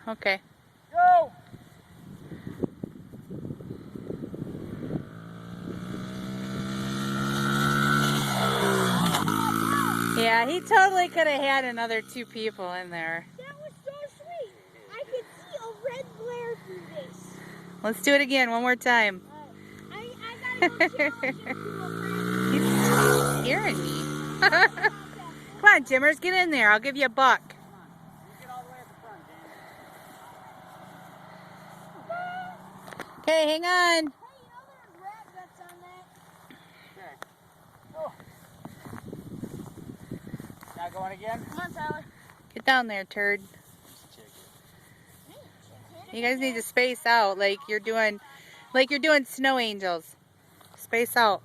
Okay. Go! Yeah, he totally could have had another 2 people in there. That was so sweet. I could see a red glare through this. Let's do it again, one more time. I gotta go challenge him to a friend. He's scaring me. Come on, Jimmers, get in there. I'll give you a buck. Come on. You get all the way at the front, James. Okay, hang on. Hey, you know there's rat guts on that? Okay. Go. Now going again? Come on, Tyler. Get down there, turd. You guys need to space out like you're doing snow angels. Space out.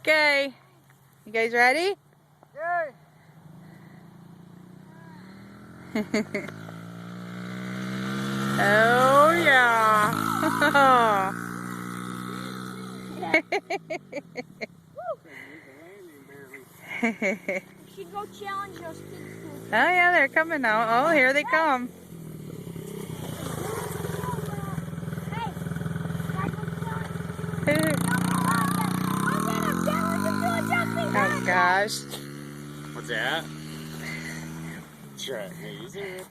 Okay. You guys ready? Yay! Oh yeah. We should go challenge those kids too. Oh yeah, they're coming now. Oh, here they come. Oh gosh. What's that? Try it. Hey, use it.